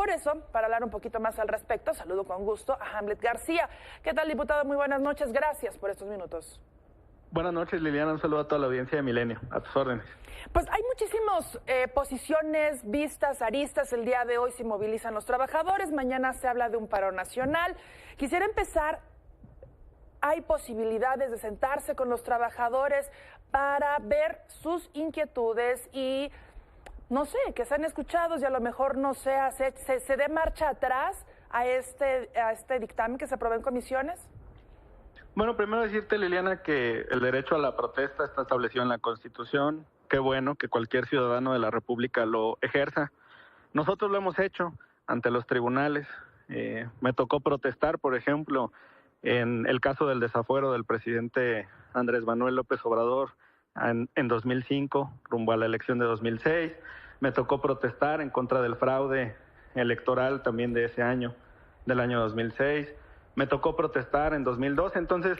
Por eso, para hablar un poquito más al respecto, saludo con gusto a Hamlet García. ¿Qué tal, diputado? Muy buenas noches. Gracias por estos minutos. Buenas noches, Liliana. Un saludo a toda la audiencia de Milenio. A tus órdenes. Pues hay muchísimas posiciones, vistas, aristas. El día de hoy se movilizan los trabajadores. Mañana se habla de un paro nacional. Quisiera empezar. ¿Hay posibilidades de sentarse con los trabajadores para ver sus inquietudes y, no sé, que sean escuchados y a lo mejor no se dé marcha atrás a este dictamen que se aprobó en comisiones? Bueno, primero decirte, Liliana, que el derecho a la protesta está establecido en la Constitución. Qué bueno que cualquier ciudadano de la República lo ejerza. Nosotros lo hemos hecho ante los tribunales. Me tocó protestar, por ejemplo, en el caso del desafuero del presidente Andrés Manuel López Obrador en 2005, rumbo a la elección de 2006. Me tocó protestar en contra del fraude electoral también de ese año, del año 2006. Me tocó protestar en 2012. Entonces,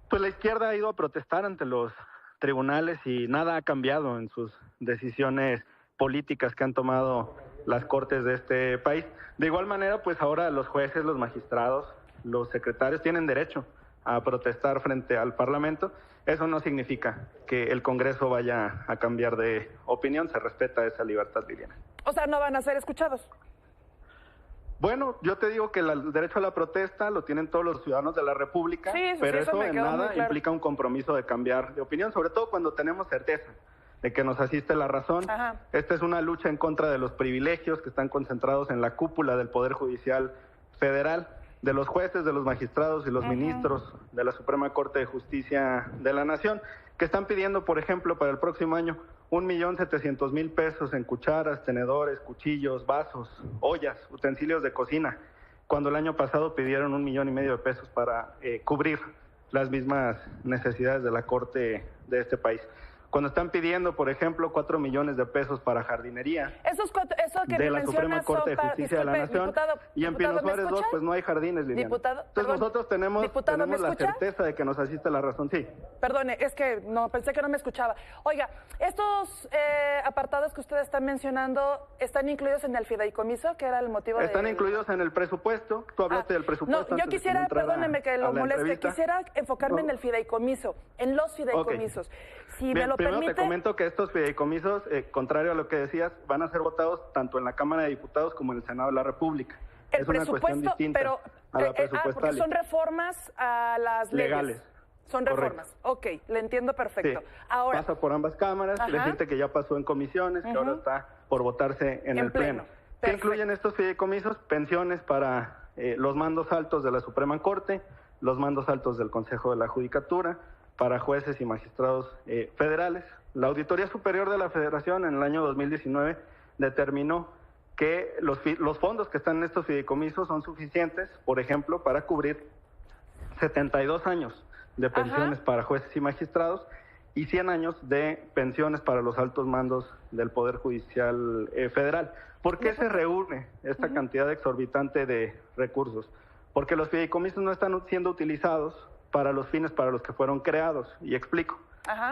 pues la izquierda ha ido a protestar ante los tribunales y nada ha cambiado en sus decisiones políticas que han tomado las cortes de este país. De igual manera, pues ahora los jueces, los magistrados, los secretarios tienen derecho a protestar frente al Parlamento. Eso no significa que el Congreso vaya a cambiar de opinión. Se respeta esa libertad, Liliana. O sea, ¿no van a ser escuchados? Bueno, yo te digo que el derecho a la protesta lo tienen todos los ciudadanos de la República, pero eso en nada implica un compromiso de cambiar de opinión, sobre todo cuando tenemos certeza de que nos asiste la razón. Ajá. Esta es una lucha en contra de los privilegios que están concentrados en la cúpula del Poder Judicial Federal, de los jueces, de los magistrados y los ministros de la Suprema Corte de Justicia de la Nación, que están pidiendo, por ejemplo, para el próximo año 1.700.000 pesos en cucharas, tenedores, cuchillos, vasos, ollas, utensilios de cocina, cuando el año pasado pidieron 1,5 millones de pesos para cubrir las mismas necesidades de la Corte de este país. Cuando están pidiendo, por ejemplo, 4 millones de pesos para jardinería eso que de la Suprema Corte de Justicia de la Nación, y en Pino Suárez 2 pues no hay jardines, Liliana. Entonces nosotros tenemos la certeza de que nos asiste la razón, sí. Perdone, es que no pensé que no me escuchaba. Oiga, estos apartados que usted está mencionando, ¿están incluidos en el fideicomiso? ¿Que era el motivo de...? Están incluidos en el presupuesto. Tú hablaste del presupuesto. No, yo quisiera, perdóneme que lo moleste, quisiera enfocarme en el fideicomiso, en los fideicomisos. Si me lo primero permite... te comento que estos fideicomisos, contrario a lo que decías, van a ser votados tanto en la Cámara de Diputados como en el Senado de la República. Es una cuestión distinta a la presupuestaria. Porque son reformas a las leyes. Legales. Son reformas. Correcto. Ok, le entiendo perfecto. Sí. Ahora, pasa por ambas cámaras, decirte que ya pasó en comisiones, que ahora está por votarse en el Pleno. ¿Qué incluyen estos fideicomisos? Pensiones para los mandos altos de la Suprema Corte, los mandos altos del Consejo de la Judicatura, para jueces y magistrados federales. La Auditoría Superior de la Federación en el año 2019 determinó que los fondos que están en estos fideicomisos son suficientes, por ejemplo, para cubrir 72 años de pensiones para jueces y magistrados y 100 años de pensiones para los altos mandos del Poder Judicial Federal. ¿Por qué se reúne esta cantidad exorbitante de recursos? Porque los fideicomisos no están siendo utilizados para los fines para los que fueron creados. Y explico,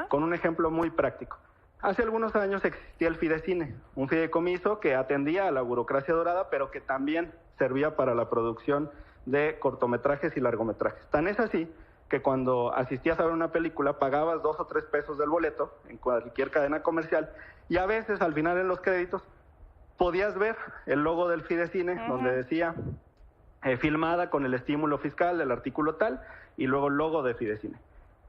con un ejemplo muy práctico. Hace algunos años existía el Fidecine, un fideicomiso que atendía a la burocracia dorada, pero que también servía para la producción de cortometrajes y largometrajes. Tan es así que cuando asistías a ver una película pagabas 2 o 3 pesos del boleto en cualquier cadena comercial y a veces al final en los créditos podías ver el logo del Fidecine donde decía filmada con el estímulo fiscal del artículo tal y luego el logo de Fidecine.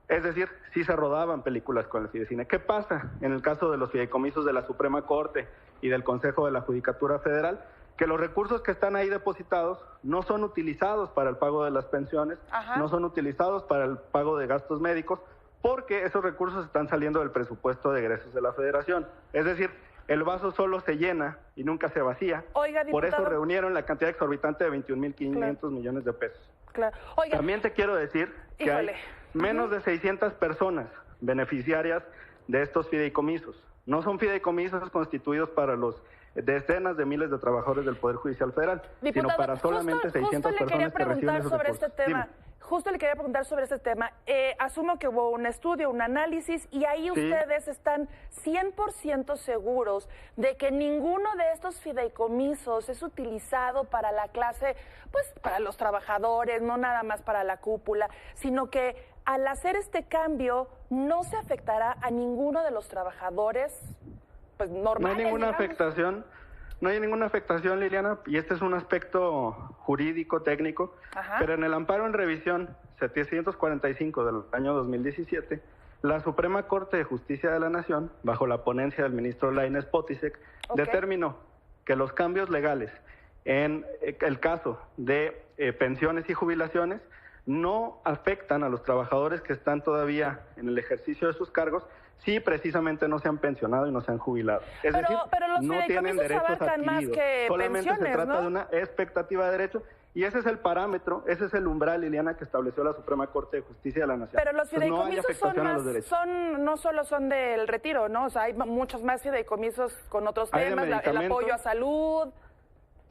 Es decir, sí se rodaban películas con el Fidecine. ¿Qué pasa en el caso de los fideicomisos de la Suprema Corte y del Consejo de la Judicatura Federal? Que los recursos que están ahí depositados no son utilizados para el pago de las pensiones, no son utilizados para el pago de gastos médicos, porque esos recursos están saliendo del presupuesto de egresos de la Federación. Es decir, el vaso solo se llena y nunca se vacía. Oiga, por eso reunieron la cantidad exorbitante de 21.500 millones de pesos. Claro. Oiga, también te quiero decir que hay menos de 600 personas beneficiarias de estos fideicomisos. No son fideicomisos constituidos para los decenas de miles de trabajadores del Poder Judicial Federal, diputado, sino para solamente 600 personas que reciben esos sobre recursos. este tema. justo le quería preguntar sobre este tema. Asumo que hubo un estudio, un análisis, y ahí ustedes están 100% seguros de que ninguno de estos fideicomisos es utilizado para la clase, pues para los trabajadores, no nada más para la cúpula, sino que al hacer este cambio no se afectará a ninguno de los trabajadores, pues normales. No hay ninguna afectación. No hay ninguna afectación, Liliana, y este es un aspecto jurídico, técnico, pero en el amparo en revisión 745 del año 2017, la Suprema Corte de Justicia de la Nación, bajo la ponencia del ministro Lainez Potisek, determinó que los cambios legales en el caso de pensiones y jubilaciones no afectan a los trabajadores que están todavía en el ejercicio de sus cargos, si precisamente no se han pensionado y no se han jubilado. Es decir, los no tienen derechos adquiridos. Más que solamente pensiones, se trata ¿no? de una expectativa de derecho, y ese es el parámetro, ese es el umbral, Liliana, que estableció la Suprema Corte de Justicia de la Nación. Pero los fideicomisos no solo son del retiro, ¿no? O sea, hay muchos más fideicomisos con otros temas, el apoyo a salud.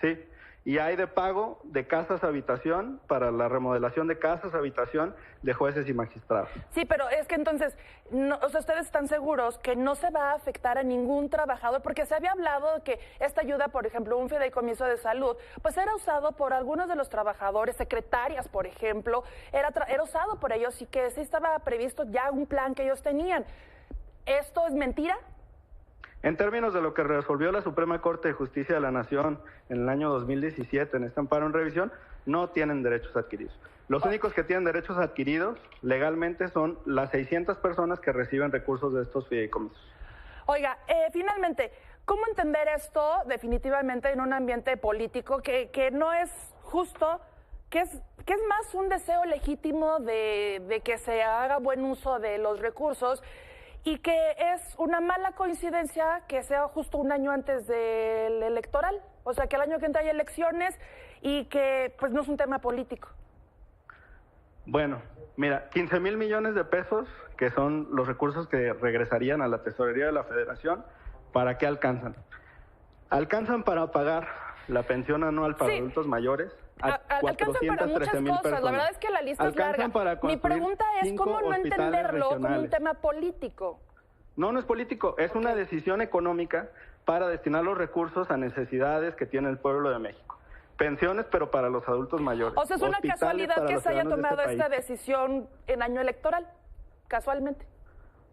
Sí. Y hay de pago de casas habitación para la remodelación de casas habitación de jueces y magistrados. Sí, pero es que entonces, o sea, ustedes están seguros que no se va a afectar a ningún trabajador, porque se había hablado de que esta ayuda, por ejemplo, un fideicomiso de salud, pues era usado por algunos de los trabajadores, secretarias, por ejemplo, era usado por ellos y que sí estaba previsto ya un plan que ellos tenían. ¿Esto es mentira? En términos de lo que resolvió la Suprema Corte de Justicia de la Nación en el año 2017 en este amparo en revisión, no tienen derechos adquiridos. Los únicos que tienen derechos adquiridos legalmente son las 600 personas que reciben recursos de estos fideicomisos. Oiga, finalmente, ¿cómo entender esto definitivamente en un ambiente político que no es justo, que es más un deseo legítimo de que se haga buen uso de los recursos? Y que es una mala coincidencia que sea justo un año antes del electoral. O sea, que el año que entra hay elecciones y que pues no es un tema político. Bueno, mira, 15,000 millones de pesos, que son los recursos que regresarían a la tesorería de la Federación, ¿para qué alcanzan? Alcanzan para pagar la pensión anual para adultos mayores a 413,000 personas. La verdad es que la lista es larga. Mi pregunta es cómo no entenderlo como un tema político. No es político, es una decisión económica para destinar los recursos a necesidades que tiene el pueblo de México. Pensiones, pero para los adultos mayores. O sea, es una casualidad que se haya tomado esta decisión en año electoral, casualmente.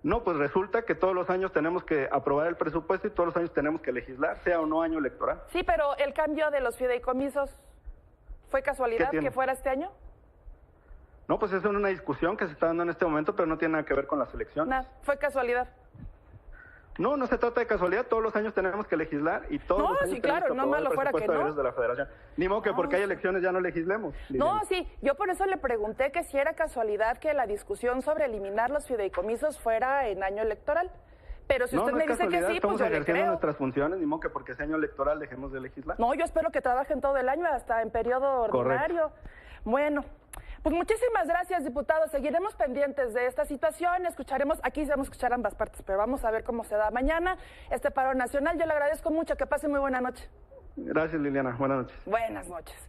No, pues resulta que todos los años tenemos que aprobar el presupuesto y todos los años tenemos que legislar, sea o no año electoral. Sí, pero el cambio de los fideicomisos, ¿fue casualidad que fuera este año? No, pues es una discusión que se está dando en este momento, pero no tiene nada que ver con las elecciones. Nada, fue casualidad. No se trata de casualidad, todos los años tenemos que legislar y todos los años tenemos que aprobar el presupuesto de la Federación. Ni modo que porque hay elecciones ya no legislemos. No, sí, yo por eso le pregunté que si era casualidad que la discusión sobre eliminar los fideicomisos fuera en año electoral. Pero si usted me dice que sí, pues yo le creo. Estamos ejerciendo nuestras funciones, ni modo que porque es año electoral dejemos de legislar. No, yo espero que trabajen todo el año, hasta en periodo ordinario. Correcto. Bueno, pues muchísimas gracias, diputado. Seguiremos pendientes de esta situación. Escucharemos, aquí vamos a escuchar ambas partes, pero vamos a ver cómo se da mañana este paro nacional. Yo le agradezco mucho. Que pase muy buena noche. Gracias, Liliana. Buenas noches. Buenas noches.